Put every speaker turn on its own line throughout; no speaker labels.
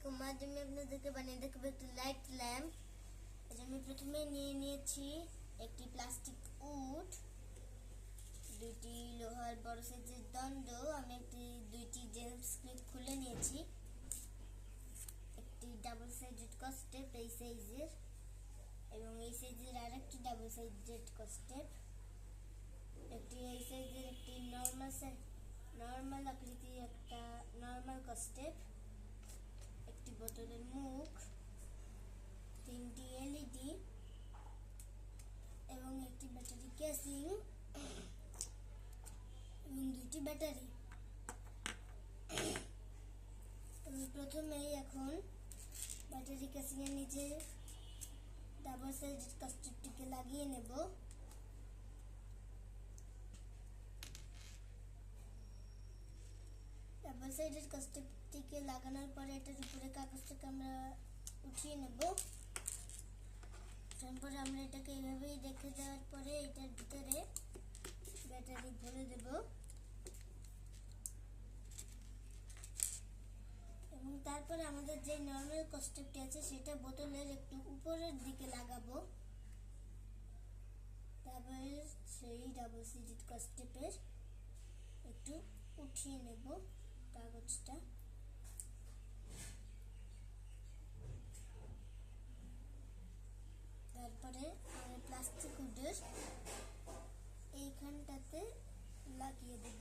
আলাইকুম। আজ আমি আপনাদেরকে বানিয়ে দেখাবো একটি লাইট ল্যাম্প। আমি প্রথমে নিয়ে নিয়েছি একটি প্লাস্টিক উড, দুইটি লোহার বড় সাইজের দণ্ড, আমি দুইটি জেমস ক্লিপ খুলে নিয়েছি, একটি ডাবল সাইডেড কস্টেপ এই সাইজের, এবং এই সাইজের আরেকটি ডাবল সাইডেড কস্টেপ, একটি এই সাইজের একটি নর্মাল আকৃতির একটা নর্মাল কস্টেপ, একটি বোতলের মুখ, তিনটি এলইডি এবং একটি ব্যাটারি কেসিং এবং দুইটি ব্যাটারি। আমি প্রথমেই এখন ব্যাটারি কেসিং এর নিচে ডাবল সাইডেড কস্টেপটিকে লাগিয়ে নেব। ডাবল সাইডেড কস্টেপটিকে লাগানোর পরে এটার উপরে কাগজটাকে আমরা উঠিয়ে নেব। তারপরে আমরা এটাকে এইভাবেই রেখে দেওয়ার পরে এটার ভিতরে ব্যাটারি ভরে দেব এবং তারপরে আমাদের যে নর্মাল কস্টেপটি আছে সেটা বোতলের একটু উপরের দিকে লাগাবো। তারপরে সেই ডাবল সাইডেড কস্টেপের একটু উঠিয়ে নেব কাগজটা। তারপরে আমরা প্লাস্টিক উডের এইখানটাতে লাগিয়ে দেব।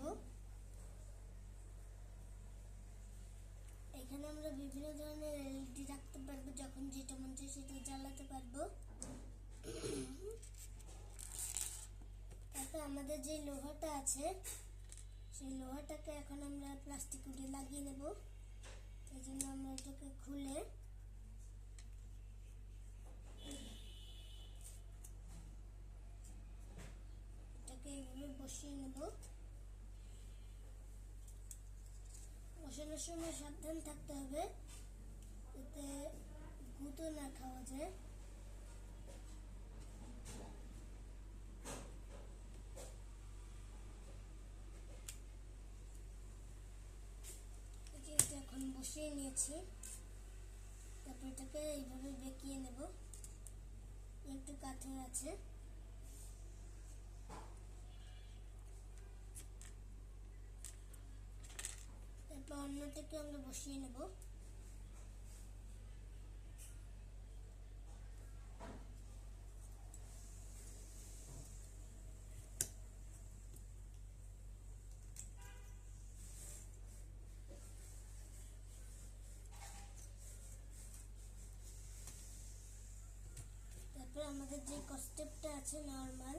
এখানে আমরা বিভিন্ন ধরনের এলইডি রাখতে পারবো, যখন যেটা মন চায় সেটা জ্বালাতে পারবো। তারপর আমাদের যে লোহাটা আছে সেই লোহাটাকে এখন আমরা প্লাস্টিক উডে লাগিয়ে নেব। এই জন্য আমরা এটাকে খুলে এটাকে এইভাবে বসিয়ে নেব। বসানোর সময় সাবধান থাকতে হবে যাতে গুঁতো না খাওয়া যায়। এটা এখন বসিয়ে নিয়েছি। তারপর এটাকে এইভাবে বেঁকিয়ে নেব। একটু কাঠের আছে, তারপর অন্যটাকে আমরা বসিয়ে নেব। তারপর আমাদের যে কস্টেপটা আছে নর্মাল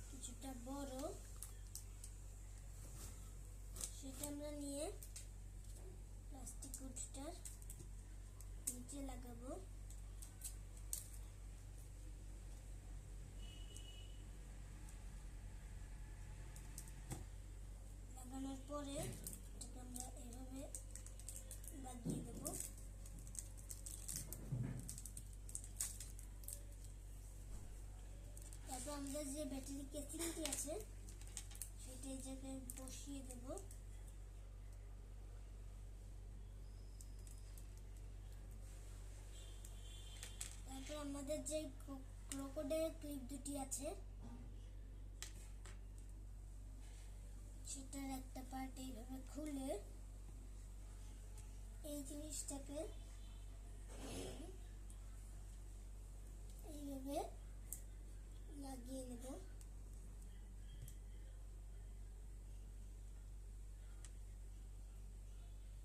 কিছুটা বড়, সেটা আমরা নিয়ে প্লাস্টিক উডটার নিচে লাগাবো। লাগানোর পরে এটাকে আমরা এইভাবে লাগিয়ে দেব। তারপর আমাদের যে ব্যাটারি কেসিংটি আছে সেটা এই জায়গায় বসিয়ে দেব। তারপর আমাদের যে ক্রোকোডাইল ক্লিপ দুটি আছে সেটার একটা পার্ট এইভাবে খুলে এই জিনিসটাকে এইভাবে লাগিয়ে নেব।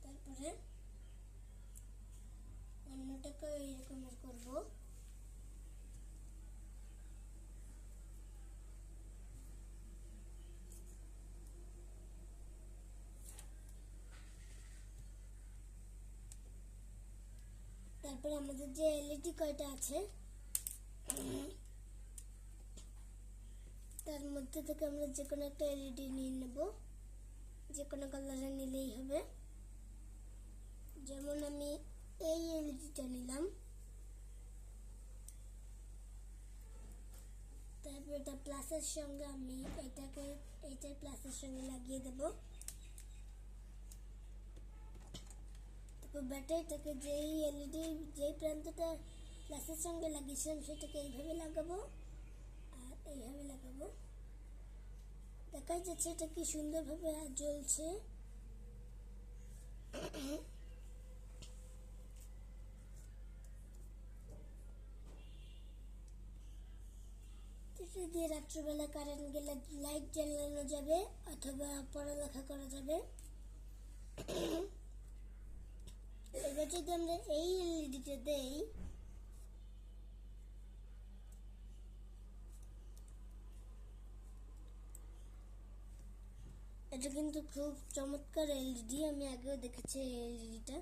তারপরে অন্যটাকে এইরকম করব। তারপরে আমাদের যে এলইডি কয়টা আছে তার মধ্যে থেকে আমরা যে কোনো একটা এলইডি নিয়ে নেব, যে কোনো কালারে নিলেই হবে। যেমন আমি এই এলইডিটা নিলাম। তারপর এটা প্লাসের সঙ্গে আমি এইটার প্লাসের সঙ্গে লাগিয়ে দেব।
তারপর ব্যাটারিটাকে যেই এলইডি যেই প্রান্তটা প্লাসের সঙ্গে লাগিয়েছিলাম সেটাকে এইভাবে লাগাবো আর এইভাবে লাগাবো। দেখা যাচ্ছে এটা কি সুন্দরভাবে জ্বলছে। এটা দিয়ে রাত্রিবেলা কারেন্ট গেলে লাইট জ্বালানো যাবে অথবা পড়ালেখা করা যাবে। এবার যদি আমরা এই এলইডিটা দেই, এটা কিন্তু খুব চমৎকার এলইডি। আমি আগেও দেখেছি এই এলইডিটা,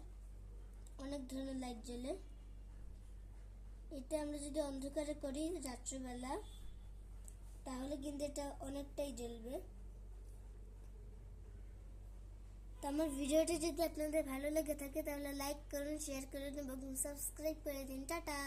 অনেক ধরনের লাইট জ্বলে। এটা আমরা যদি অন্ধকারে করি রাত্রিবেলা তাহলে কিন্তু এটা অনেকটাই জ্বলবে। তো আমার ভিডিওটি যদি আপনাদের ভালো লেগে থাকে তাহলে লাইক করুন, শেয়ার করুন এবং সাবস্ক্রাইব করে দিন। টাটা।